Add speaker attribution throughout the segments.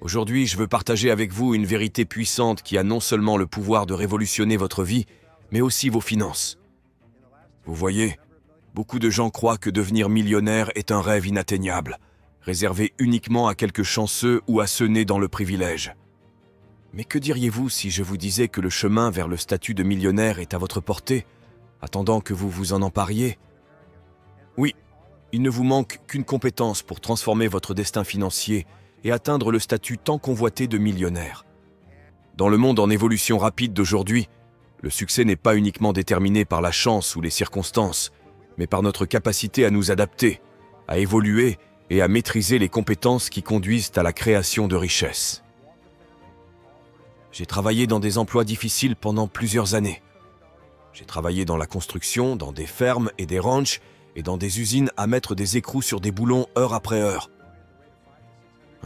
Speaker 1: Aujourd'hui, je veux partager avec vous une vérité puissante qui a non seulement le pouvoir de révolutionner votre vie, mais aussi vos finances. Vous voyez, beaucoup de gens croient que devenir millionnaire est un rêve inatteignable, réservé uniquement à quelques chanceux ou à ceux nés dans le privilège. Mais que diriez-vous si je vous disais que le chemin vers le statut de millionnaire est à votre portée, attendant que vous vous en empariez? Oui, il ne vous manque qu'une compétence pour transformer votre destin financier et atteindre le statut tant convoité de millionnaire. Dans le monde en évolution rapide d'aujourd'hui, le succès n'est pas uniquement déterminé par la chance ou les circonstances, mais par notre capacité à nous adapter, à évoluer et à maîtriser les compétences qui conduisent à la création de richesses. J'ai travaillé dans des emplois difficiles pendant plusieurs années. J'ai travaillé dans la construction, dans des fermes et des ranchs, et dans des usines à mettre des écrous sur des boulons heure après heure.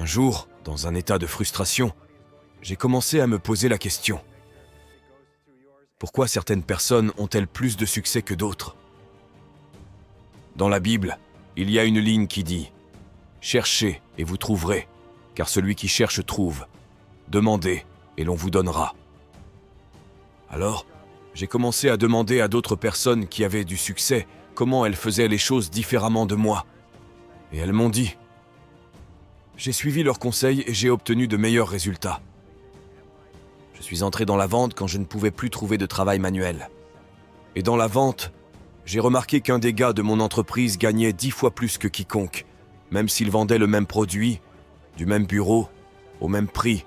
Speaker 1: Un jour, dans un état de frustration, j'ai commencé à me poser la question. Pourquoi certaines personnes ont-elles plus de succès que d'autres? Dans la Bible, il y a une ligne qui dit « Cherchez et vous trouverez, car celui qui cherche trouve. Demandez et l'on vous donnera. » Alors, j'ai commencé à demander à d'autres personnes qui avaient du succès comment elles faisaient les choses différemment de moi. Et elles m'ont dit. J'ai suivi leurs conseils et j'ai obtenu de meilleurs résultats. Je suis entré dans la vente quand je ne pouvais plus trouver de travail manuel. Et dans la vente, j'ai remarqué qu'un des gars de mon entreprise gagnait 10 fois plus que quiconque, même s'il vendait le même produit, du même bureau, au même prix,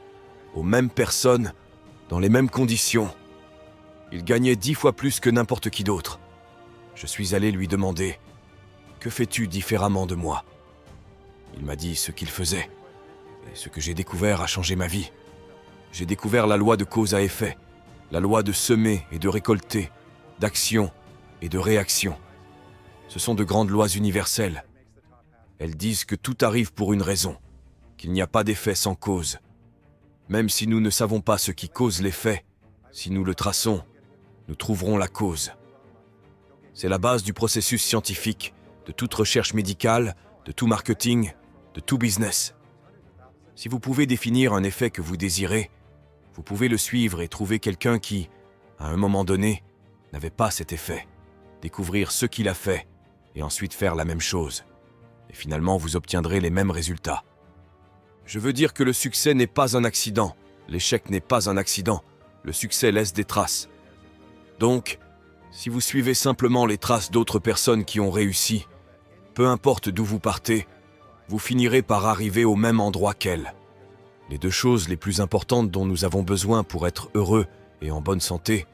Speaker 1: aux mêmes personnes, dans les mêmes conditions. Il gagnait 10 fois plus que n'importe qui d'autre. Je suis allé lui demander « Que fais-tu différemment de moi ?» Il m'a dit ce qu'il faisait. Et ce que j'ai découvert a changé ma vie. J'ai découvert la loi de cause à effet, la loi de semer et de récolter, d'action et de réaction. Ce sont de grandes lois universelles. Elles disent que tout arrive pour une raison, qu'il n'y a pas d'effet sans cause. Même si nous ne savons pas ce qui cause l'effet, si nous le traçons, nous trouverons la cause. C'est la base du processus scientifique, de toute recherche médicale, de tout marketing, de tout business. Si vous pouvez définir un effet que vous désirez, vous pouvez le suivre et trouver quelqu'un qui, à un moment donné, n'avait pas cet effet, découvrir ce qu'il a fait et ensuite faire la même chose. Et finalement, vous obtiendrez les mêmes résultats. Je veux dire que le succès n'est pas un accident, l'échec n'est pas un accident, le succès laisse des traces. Donc, si vous suivez simplement les traces d'autres personnes qui ont réussi, peu importe d'où vous partez, vous finirez par arriver au même endroit qu'elles. Les deux choses les plus importantes dont nous avons besoin pour être heureux et en bonne santé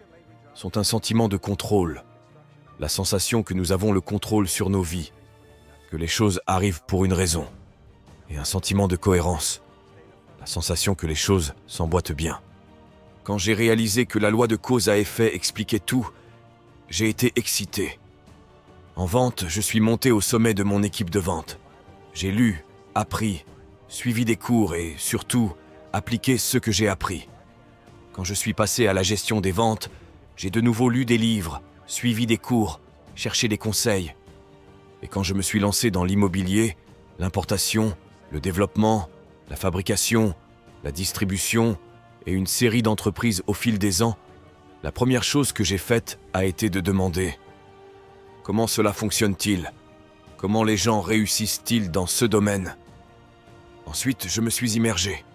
Speaker 1: sont un sentiment de contrôle, la sensation que nous avons le contrôle sur nos vies, que les choses arrivent pour une raison, et un sentiment de cohérence, la sensation que les choses s'emboîtent bien. Quand j'ai réalisé que la loi de cause à effet expliquait tout, j'ai été excité. En vente, je suis monté au sommet de mon équipe de vente. J'ai lu, appris, suivi des cours et, surtout, appliqué ce que j'ai appris. Quand je suis passé à la gestion des ventes, j'ai de nouveau lu des livres, suivi des cours, cherché des conseils. Et quand je me suis lancé dans l'immobilier, l'importation, le développement, la fabrication, la distribution et une série d'entreprises au fil des ans, la première chose que j'ai faite a été de demander « Comment cela fonctionne-t-il ? Comment les gens réussissent-ils dans ce domaine ?» Ensuite, je me suis immergé.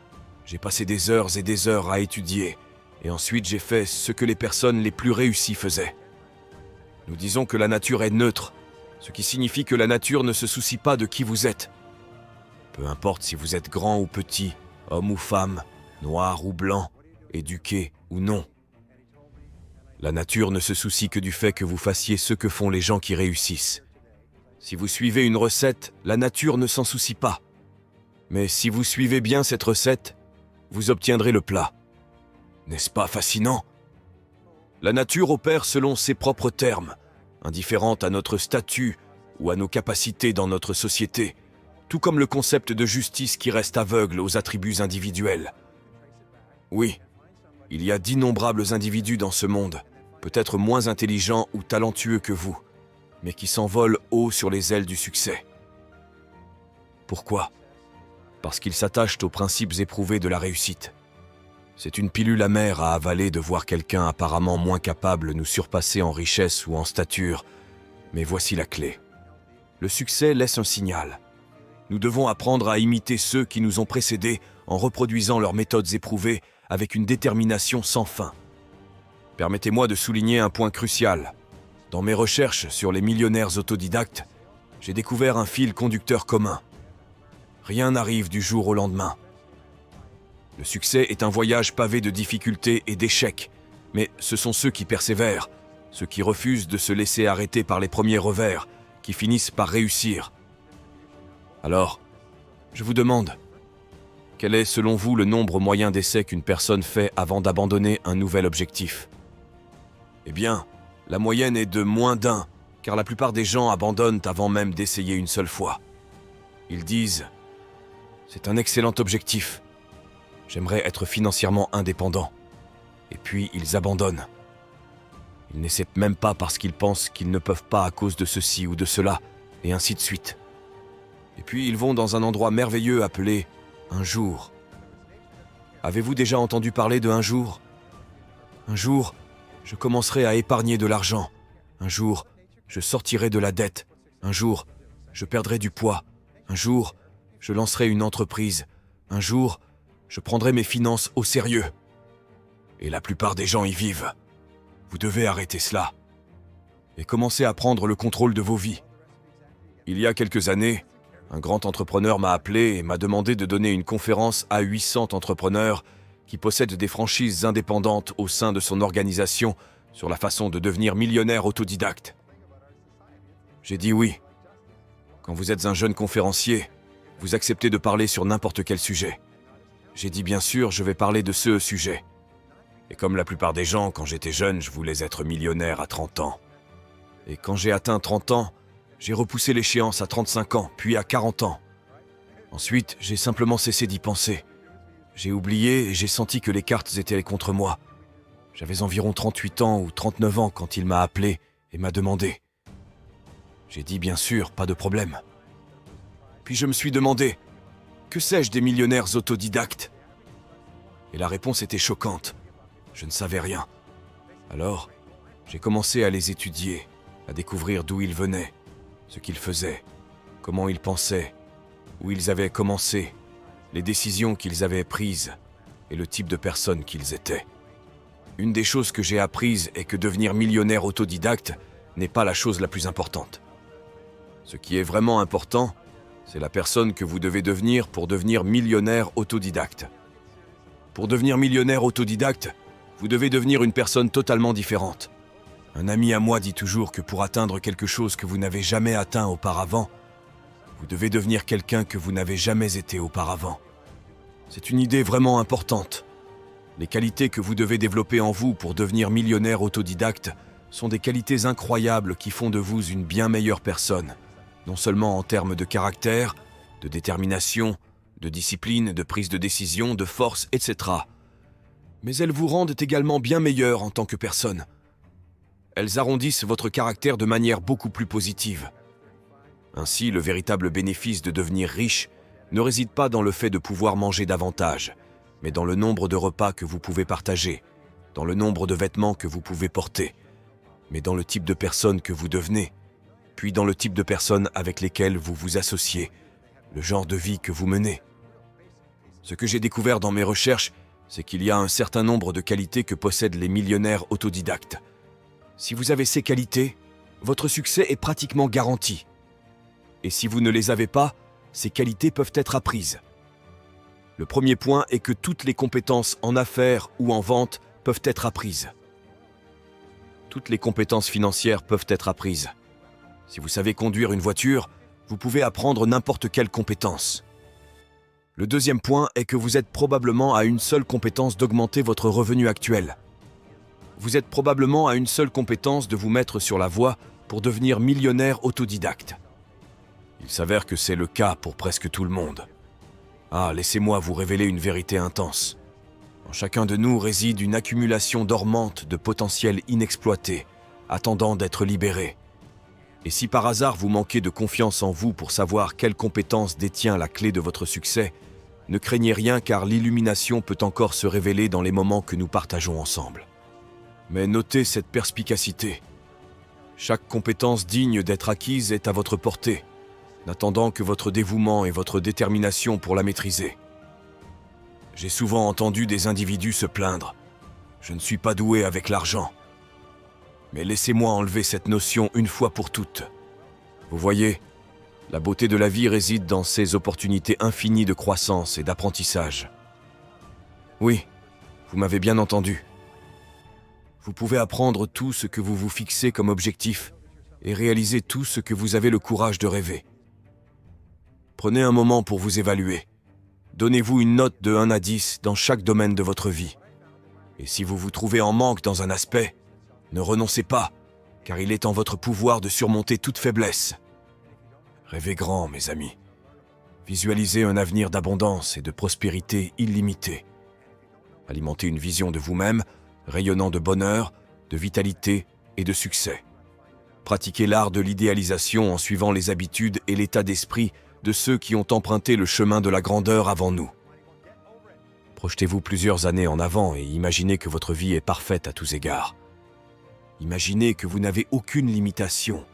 Speaker 1: J'ai passé des heures et des heures à étudier, et ensuite j'ai fait ce que les personnes les plus réussies faisaient. Nous disons que la nature est neutre, ce qui signifie que la nature ne se soucie pas de qui vous êtes. Peu importe si vous êtes grand ou petit, homme ou femme, noir ou blanc, éduqué ou non. La nature ne se soucie que du fait que vous fassiez ce que font les gens qui réussissent. Si vous suivez une recette, la nature ne s'en soucie pas. Mais si vous suivez bien cette recette, vous obtiendrez le plat. N'est-ce pas fascinant? La nature opère selon ses propres termes, indifférente à notre statut ou à nos capacités dans notre société, tout comme le concept de justice qui reste aveugle aux attributs individuels. Oui, il y a d'innombrables individus dans ce monde, peut-être moins intelligents ou talentueux que vous, mais qui s'envolent haut sur les ailes du succès. Pourquoi? parce qu'ils s'attachent aux principes éprouvés de la réussite. C'est une pilule amère à avaler de voir quelqu'un apparemment moins capable nous surpasser en richesse ou en stature, mais voici la clé. Le succès laisse un signal. Nous devons apprendre à imiter ceux qui nous ont précédés en reproduisant leurs méthodes éprouvées avec une détermination sans fin. Permettez-moi de souligner un point crucial. Dans mes recherches sur les millionnaires autodidactes, j'ai découvert un fil conducteur commun. Rien n'arrive du jour au lendemain. Le succès est un voyage pavé de difficultés et d'échecs, mais ce sont ceux qui persévèrent, ceux qui refusent de se laisser arrêter par les premiers revers, qui finissent par réussir. Alors, je vous demande, quel est selon vous le nombre moyen d'essais qu'une personne fait avant d'abandonner un nouvel objectif? Eh bien, la moyenne est de moins d'un, car la plupart des gens abandonnent avant même d'essayer une seule fois. Ils disent « C'est un excellent objectif. J'aimerais être financièrement indépendant. » Et puis ils abandonnent. Ils n'essaient même pas parce qu'ils pensent qu'ils ne peuvent pas à cause de ceci ou de cela, et ainsi de suite. Et puis ils vont dans un endroit merveilleux appelé « un jour ». Avez-vous déjà entendu parler de un jour? Un jour, je commencerai à épargner de l'argent. Un jour, je sortirai de la dette. Un jour, je perdrai du poids. Un jour, je lancerai une entreprise. Un jour, je prendrai mes finances au sérieux. Et la plupart des gens y vivent. Vous devez arrêter cela. Et commencer à prendre le contrôle de vos vies. Il y a quelques années, un grand entrepreneur m'a appelé et m'a demandé de donner une conférence à 800 entrepreneurs qui possèdent des franchises indépendantes au sein de son organisation sur la façon de devenir millionnaire autodidacte. J'ai dit oui. Quand vous êtes un jeune conférencier, vous acceptez de parler sur n'importe quel sujet. J'ai dit bien sûr, je vais parler de ce sujet. Et comme la plupart des gens, quand j'étais jeune, je voulais être millionnaire à 30 ans. Et quand j'ai atteint 30 ans, j'ai repoussé l'échéance à 35 ans, puis à 40 ans. Ensuite, j'ai simplement cessé d'y penser. J'ai oublié et j'ai senti que les cartes étaient contre moi. J'avais environ 38 ans ou 39 ans quand il m'a appelé et m'a demandé. J'ai dit bien sûr, pas de problème. Puis je me suis demandé, que sais-je des millionnaires autodidactes? Et la réponse était choquante. Je ne savais rien. Alors, j'ai commencé à les étudier, à découvrir d'où ils venaient, ce qu'ils faisaient, comment ils pensaient, où ils avaient commencé, les décisions qu'ils avaient prises et le type de personnes qu'ils étaient. Une des choses que j'ai apprises est que devenir millionnaire autodidacte n'est pas la chose la plus importante. Ce qui est vraiment important, c'est la personne que vous devez devenir pour devenir millionnaire autodidacte. Pour devenir millionnaire autodidacte, vous devez devenir une personne totalement différente. Un ami à moi dit toujours que pour atteindre quelque chose que vous n'avez jamais atteint auparavant, vous devez devenir quelqu'un que vous n'avez jamais été auparavant. C'est une idée vraiment importante. Les qualités que vous devez développer en vous pour devenir millionnaire autodidacte sont des qualités incroyables qui font de vous une bien meilleure personne, non seulement en termes de caractère, de détermination, de discipline, de prise de décision, de force, etc. Mais elles vous rendent également bien meilleur en tant que personne. Elles arrondissent votre caractère de manière beaucoup plus positive. Ainsi, le véritable bénéfice de devenir riche ne réside pas dans le fait de pouvoir manger davantage, mais dans le nombre de repas que vous pouvez partager, dans le nombre de vêtements que vous pouvez porter, mais dans le type de personne que vous devenez, puis dans le type de personnes avec lesquelles vous vous associez, le genre de vie que vous menez. Ce que j'ai découvert dans mes recherches, c'est qu'il y a un certain nombre de qualités que possèdent les millionnaires autodidactes. Si vous avez ces qualités, votre succès est pratiquement garanti. Et si vous ne les avez pas, ces qualités peuvent être apprises. Le premier point est que toutes les compétences en affaires ou en vente peuvent être apprises. Toutes les compétences financières peuvent être apprises. Si vous savez conduire une voiture, vous pouvez apprendre n'importe quelle compétence. Le deuxième point est que vous êtes probablement à une seule compétence d'augmenter votre revenu actuel. Vous êtes probablement à une seule compétence de vous mettre sur la voie pour devenir millionnaire autodidacte. Il s'avère que c'est le cas pour presque tout le monde. Ah, laissez-moi vous révéler une vérité intense. En chacun de nous réside une accumulation dormante de potentiel inexploité, attendant d'être libéré. Et si par hasard vous manquez de confiance en vous pour savoir quelle compétence détient la clé de votre succès, Ne craignez rien car l'illumination peut encore se révéler dans les moments que nous partageons ensemble. Mais notez cette perspicacité. Chaque compétence digne d'être acquise est à votre portée, n'attendant que votre dévouement et votre détermination pour la maîtriser. J'ai souvent entendu des individus se plaindre. Je ne suis pas doué avec l'argent. Mais laissez-moi enlever cette notion une fois pour toutes. Vous voyez, la beauté de la vie réside dans ces opportunités infinies de croissance et d'apprentissage. Oui, vous m'avez bien entendu. Vous pouvez apprendre tout ce que vous vous fixez comme objectif et réaliser tout ce que vous avez le courage de rêver. Prenez un moment pour vous évaluer. Donnez-vous une note de 1 à 10 dans chaque domaine de votre vie. Et si vous vous trouvez en manque dans un aspect, ne renoncez pas, car il est en votre pouvoir de surmonter toute faiblesse. Rêvez grand, mes amis. Visualisez un avenir d'abondance et de prospérité illimitée. Alimentez une vision de vous-même, rayonnant de bonheur, de vitalité et de succès. Pratiquez l'art de l'idéalisation en suivant les habitudes et l'état d'esprit de ceux qui ont emprunté le chemin de la grandeur avant nous. Projetez-vous plusieurs années en avant et imaginez que votre vie est parfaite à tous égards. Imaginez que vous n'avez aucune limitation,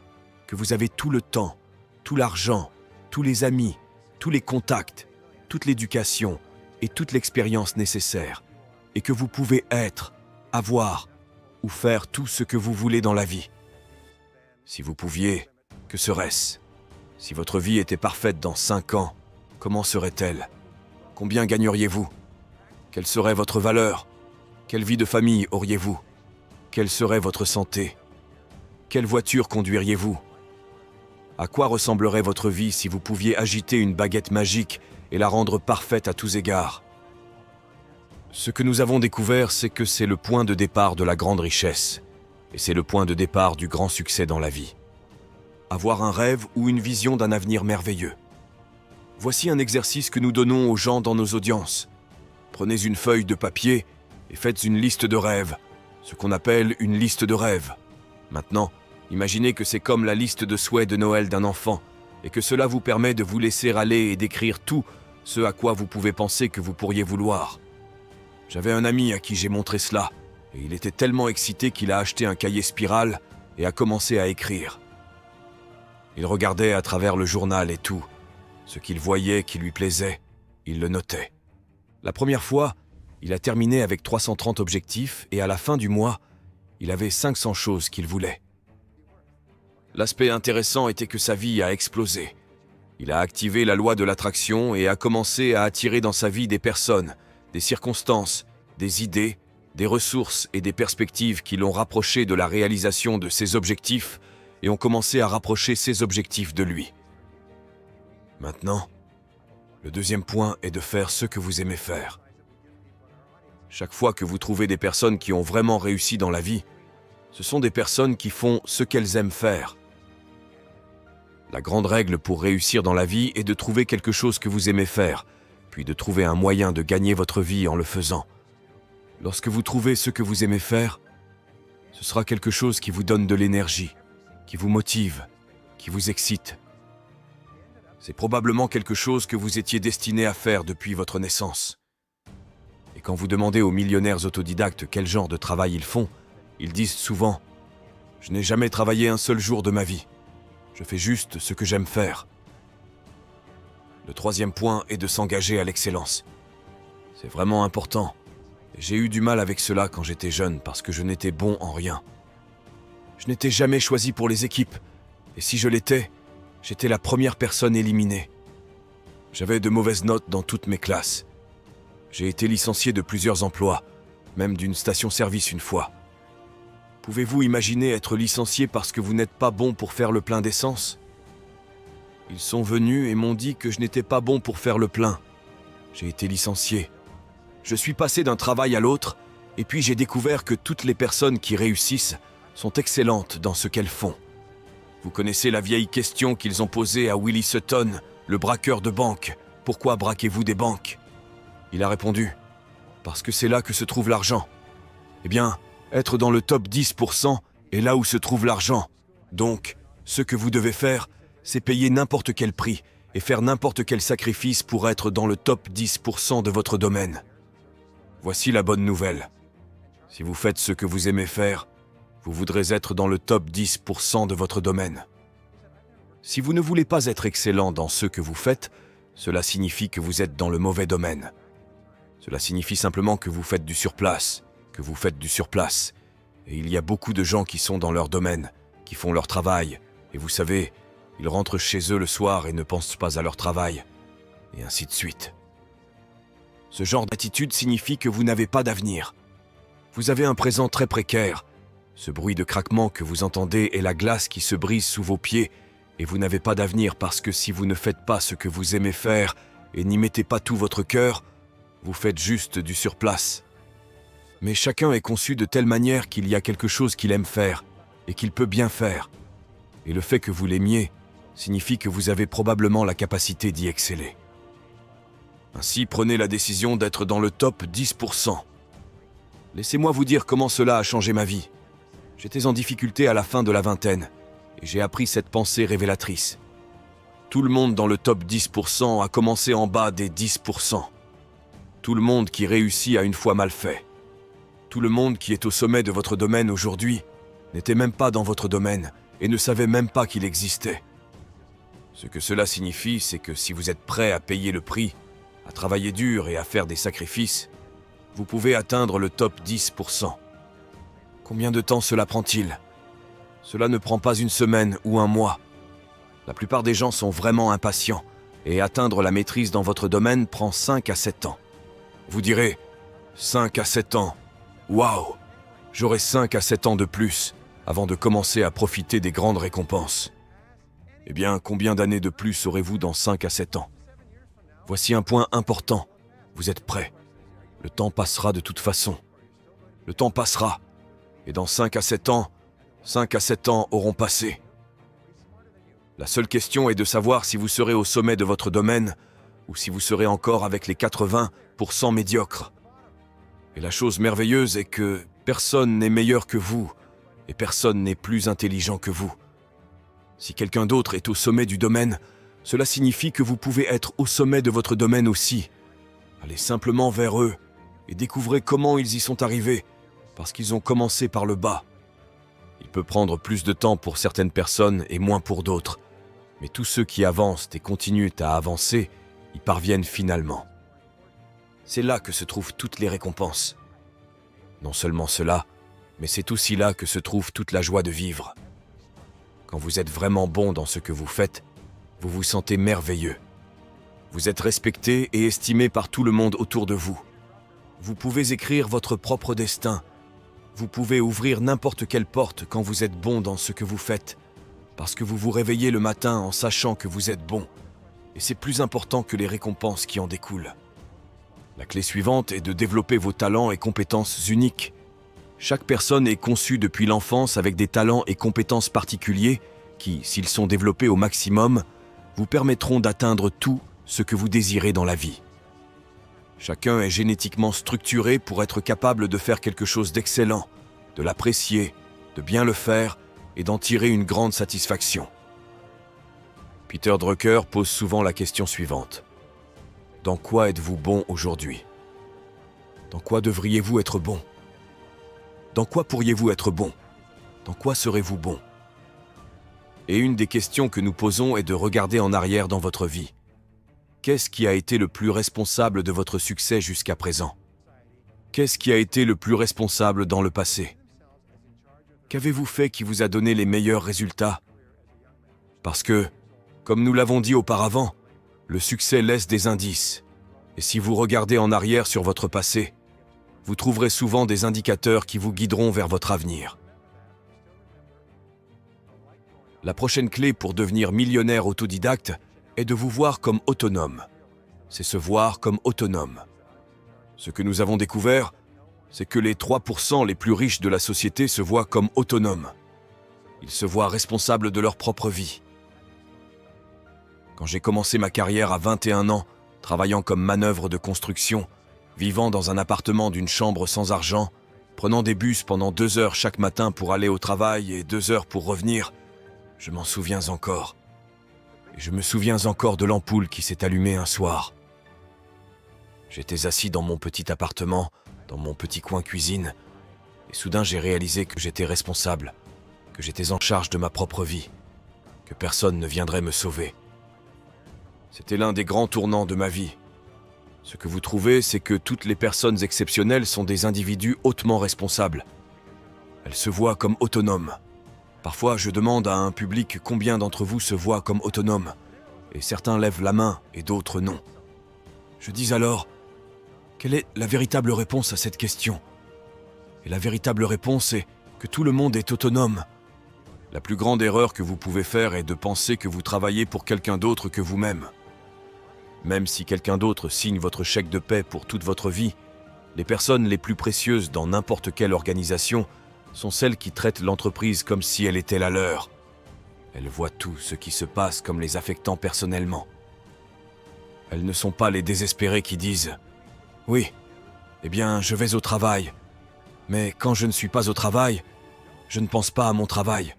Speaker 1: que vous avez tout le temps, tout l'argent, tous les amis, tous les contacts, toute l'éducation et toute l'expérience nécessaire, et que vous pouvez être, avoir ou faire tout ce que vous voulez dans la vie. Si vous pouviez, que serait-ce? Si votre vie était parfaite dans 5 ans, comment serait-elle? Combien gagneriez-vous? Quelle serait votre valeur? Quelle vie de famille auriez-vous? Quelle serait votre santé? Quelle voiture conduiriez-vous? À quoi ressemblerait votre vie si vous pouviez agiter une baguette magique et la rendre parfaite à tous égards? Ce que nous avons découvert, c'est que c'est le point de départ de la grande richesse, et c'est le point de départ du grand succès dans la vie. Avoir un rêve ou une vision d'un avenir merveilleux. Voici un exercice que nous donnons aux gens dans nos audiences. Prenez une feuille de papier et faites une liste de rêves, ce qu'on appelle une liste de rêves. Maintenant, imaginez que c'est comme la liste de souhaits de Noël d'un enfant, et que cela vous permet de vous laisser aller et d'écrire tout ce à quoi vous pouvez penser que vous pourriez vouloir. J'avais un ami à qui j'ai montré cela, et il était tellement excité qu'il a acheté un cahier spirale et a commencé à écrire. Il regardait à travers le journal et tout. Ce qu'il voyait qui lui plaisait, il le notait. La première fois, il a terminé avec 330 objectifs et à la fin du mois, il avait 500 choses qu'il voulait. L'aspect intéressant était que sa vie a explosé. Il a activé la loi de l'attraction et a commencé à attirer dans sa vie des personnes, des circonstances, des idées, des ressources et des perspectives qui l'ont rapproché de la réalisation de ses objectifs et ont commencé à rapprocher ses objectifs de lui. Maintenant, le deuxième point est de faire ce que vous aimez faire. Chaque fois que vous trouvez des personnes qui ont vraiment réussi dans la vie, ce sont des personnes qui font ce qu'elles aiment faire. La grande règle pour réussir dans la vie est de trouver quelque chose que vous aimez faire, puis de trouver un moyen de gagner votre vie en le faisant. Lorsque vous trouvez ce que vous aimez faire, ce sera quelque chose qui vous donne de l'énergie, qui vous motive, qui vous excite. C'est probablement quelque chose que vous étiez destiné à faire depuis votre naissance. Et quand vous demandez aux millionnaires autodidactes quel genre de travail ils font, ils disent souvent « Je n'ai jamais travaillé un seul jour de ma vie. Je fais juste ce que j'aime faire. » Le troisième point est de s'engager à l'excellence. C'est vraiment important. Et j'ai eu du mal avec cela quand j'étais jeune parce que je n'étais bon en rien. Je n'étais jamais choisi pour les équipes. Et si je l'étais, j'étais la première personne éliminée. J'avais de mauvaises notes dans toutes mes classes. J'ai été licencié de plusieurs emplois, même d'une station-service une fois. Pouvez-vous imaginer être licencié parce que vous n'êtes pas bon pour faire le plein d'essence? Ils sont venus et m'ont dit que je n'étais pas bon pour faire le plein. J'ai été licencié. Je suis passé d'un travail à l'autre, et puis j'ai découvert que toutes les personnes qui réussissent sont excellentes dans ce qu'elles font. Vous connaissez la vieille question qu'ils ont posée à Willie Sutton, le braqueur de banque. Pourquoi braquez-vous des banques? Il a répondu, parce que c'est là que se trouve l'argent. Eh bien, être dans le top 10% est là où se trouve l'argent. Donc, ce que vous devez faire, c'est payer n'importe quel prix et faire n'importe quel sacrifice pour être dans le top 10% de votre domaine. Voici la bonne nouvelle. Si vous faites ce que vous aimez faire, vous voudrez être dans le top 10% de votre domaine. Si vous ne voulez pas être excellent dans ce que vous faites, cela signifie que vous êtes dans le mauvais domaine. Cela signifie simplement que vous faites du surplace, Et il y a beaucoup de gens qui sont dans leur domaine, qui font leur travail, et vous savez, ils rentrent chez eux le soir et ne pensent pas à leur travail, et ainsi de suite. Ce genre d'attitude signifie que vous n'avez pas d'avenir. Vous avez un présent très précaire. Ce bruit de craquement que vous entendez est la glace qui se brise sous vos pieds, et vous n'avez pas d'avenir parce que si vous ne faites pas ce que vous aimez faire et n'y mettez pas tout votre cœur, vous faites juste du surplace. Mais chacun est conçu de telle manière qu'il y a quelque chose qu'il aime faire et qu'il peut bien faire. Et le fait que vous l'aimiez signifie que vous avez probablement la capacité d'y exceller. Ainsi, prenez la décision d'être dans le top 10%. Laissez-moi vous dire comment cela a changé ma vie. J'étais en difficulté à la fin de la vingtaine, et j'ai appris cette pensée révélatrice. Tout le monde dans le top 10% a commencé en bas des 10%. Tout le monde qui réussit a une fois mal fait. Tout le monde qui est au sommet de votre domaine aujourd'hui n'était même pas dans votre domaine et ne savait même pas qu'il existait. Ce que cela signifie, c'est que si vous êtes prêt à payer le prix, à travailler dur et à faire des sacrifices, vous pouvez atteindre le top 10%. Combien de temps cela prend-il ? Cela ne prend pas une semaine ou un mois. La plupart des gens sont vraiment impatients et atteindre la maîtrise dans votre domaine prend 5 à 7 ans. Vous direz, 5 à 7 ans, waouh, j'aurai 5 à 7 ans de plus avant de commencer à profiter des grandes récompenses. Eh bien, combien d'années de plus aurez-vous dans 5 à 7 ans ? Voici un point important, vous êtes prêts. Le temps passera de toute façon. Le temps passera, et dans 5 à 7 ans, 5 à 7 ans auront passé. La seule question est de savoir si vous serez au sommet de votre domaine ou si vous serez encore avec les 80% médiocres. Et la chose merveilleuse est que personne n'est meilleur que vous et personne n'est plus intelligent que vous. Si quelqu'un d'autre est au sommet du domaine, cela signifie que vous pouvez être au sommet de votre domaine aussi. Allez simplement vers eux et découvrez comment ils y sont arrivés, parce qu'ils ont commencé par le bas. Il peut prendre plus de temps pour certaines personnes et moins pour d'autres, mais tous ceux qui avancent et continuent à avancer y parviennent finalement. C'est là que se trouvent toutes les récompenses. Non seulement cela, mais c'est aussi là que se trouve toute la joie de vivre. Quand vous êtes vraiment bon dans ce que vous faites, vous vous sentez merveilleux. Vous êtes respecté et estimé par tout le monde autour de vous. Vous pouvez écrire votre propre destin. Vous pouvez ouvrir n'importe quelle porte quand vous êtes bon dans ce que vous faites, parce que vous vous réveillez le matin en sachant que vous êtes bon. Et c'est plus important que les récompenses qui en découlent. La clé suivante est de développer vos talents et compétences uniques. Chaque personne est conçue depuis l'enfance avec des talents et compétences particuliers qui, s'ils sont développés au maximum, vous permettront d'atteindre tout ce que vous désirez dans la vie. Chacun est génétiquement structuré pour être capable de faire quelque chose d'excellent, de l'apprécier, de bien le faire et d'en tirer une grande satisfaction. Peter Drucker pose souvent la question suivante. Dans quoi êtes-vous bon aujourd'hui ? Dans quoi devriez-vous être bon ? Dans quoi pourriez-vous être bon ? Dans quoi serez-vous bon ? Et une des questions que nous posons est de regarder en arrière dans votre vie. Qu'est-ce qui a été le plus responsable de votre succès jusqu'à présent ? Qu'est-ce qui a été le plus responsable dans le passé ? Qu'avez-vous fait qui vous a donné les meilleurs résultats ? Parce que, comme nous l'avons dit auparavant, le succès laisse des indices. Et si vous regardez en arrière sur votre passé, vous trouverez souvent des indicateurs qui vous guideront vers votre avenir. La prochaine clé pour devenir millionnaire autodidacte est de vous voir comme autonome. C'est se voir comme autonome. Ce que nous avons découvert, c'est que les 3% les plus riches de la société se voient comme autonomes. Ils se voient responsables de leur propre vie. Quand j'ai commencé ma carrière à 21 ans, travaillant comme manœuvre de construction, vivant dans un appartement d'une chambre sans argent, prenant des bus pendant 2 heures chaque matin pour aller au travail et 2 heures pour revenir, je m'en souviens encore. Et je me souviens encore de l'ampoule qui s'est allumée un soir. J'étais assis dans mon petit appartement, dans mon petit coin cuisine, et soudain j'ai réalisé que j'étais responsable, que j'étais en charge de ma propre vie, que personne ne viendrait me sauver. C'était l'un des grands tournants de ma vie. Ce que vous trouvez, c'est que toutes les personnes exceptionnelles sont des individus hautement responsables. Elles se voient comme autonomes. Parfois, je demande à un public combien d'entre vous se voient comme autonomes, et certains lèvent la main et d'autres non. Je dis alors, quelle est la véritable réponse à cette question? Et la véritable réponse est que tout le monde est autonome. La plus grande erreur que vous pouvez faire est de penser que vous travaillez pour quelqu'un d'autre que vous-même. Même si quelqu'un d'autre signe votre chèque de paie pour toute votre vie, les personnes les plus précieuses dans n'importe quelle organisation sont celles qui traitent l'entreprise comme si elle était la leur. Elles voient tout ce qui se passe comme les affectant personnellement. Elles ne sont pas les désespérés qui disent « Oui, eh bien, je vais au travail. Mais quand je ne suis pas au travail, je ne pense pas à mon travail. »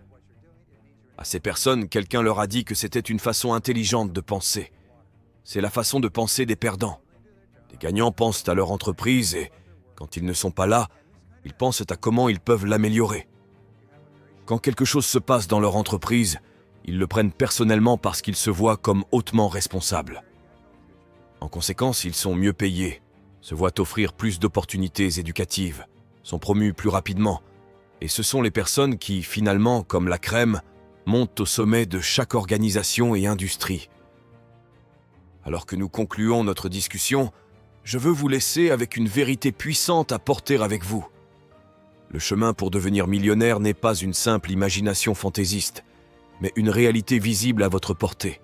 Speaker 1: À ces personnes, quelqu'un leur a dit que c'était une façon intelligente de penser. C'est la façon de penser des perdants. Les gagnants pensent à leur entreprise et, quand ils ne sont pas là, ils pensent à comment ils peuvent l'améliorer. Quand quelque chose se passe dans leur entreprise, ils le prennent personnellement parce qu'ils se voient comme hautement responsables. En conséquence, ils sont mieux payés, se voient offrir plus d'opportunités éducatives, sont promus plus rapidement, et ce sont les personnes qui, finalement, comme la crème, montent au sommet de chaque organisation et industrie. Alors que nous concluons notre discussion, je veux vous laisser avec une vérité puissante à porter avec vous. Le chemin pour devenir millionnaire n'est pas une simple imagination fantaisiste, mais une réalité visible à votre portée.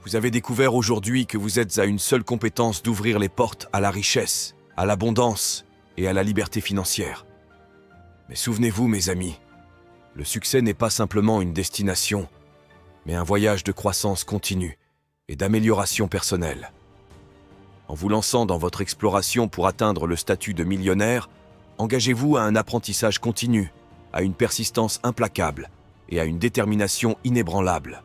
Speaker 1: Vous avez découvert aujourd'hui que vous êtes à une seule compétence d'ouvrir les portes à la richesse, à l'abondance et à la liberté financière. Mais souvenez-vous, mes amis, le succès n'est pas simplement une destination, mais un voyage de croissance continue et d'amélioration personnelle. En vous lançant dans votre exploration pour atteindre le statut de millionnaire, engagez-vous à un apprentissage continu, à une persistance implacable et à une détermination inébranlable.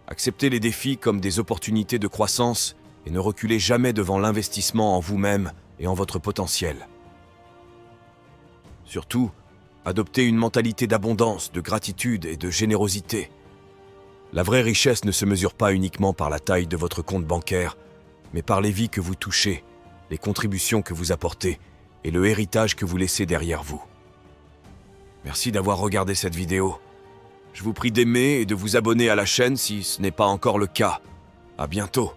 Speaker 1: Acceptez les défis comme des opportunités de croissance et ne reculez jamais devant l'investissement en vous-même et en votre potentiel. Surtout, adoptez une mentalité d'abondance, de gratitude et de générosité. La vraie richesse ne se mesure pas uniquement par la taille de votre compte bancaire, mais par les vies que vous touchez, les contributions que vous apportez et le héritage que vous laissez derrière vous. Merci d'avoir regardé cette vidéo. Je vous prie d'aimer et de vous abonner à la chaîne si ce n'est pas encore le cas. À bientôt.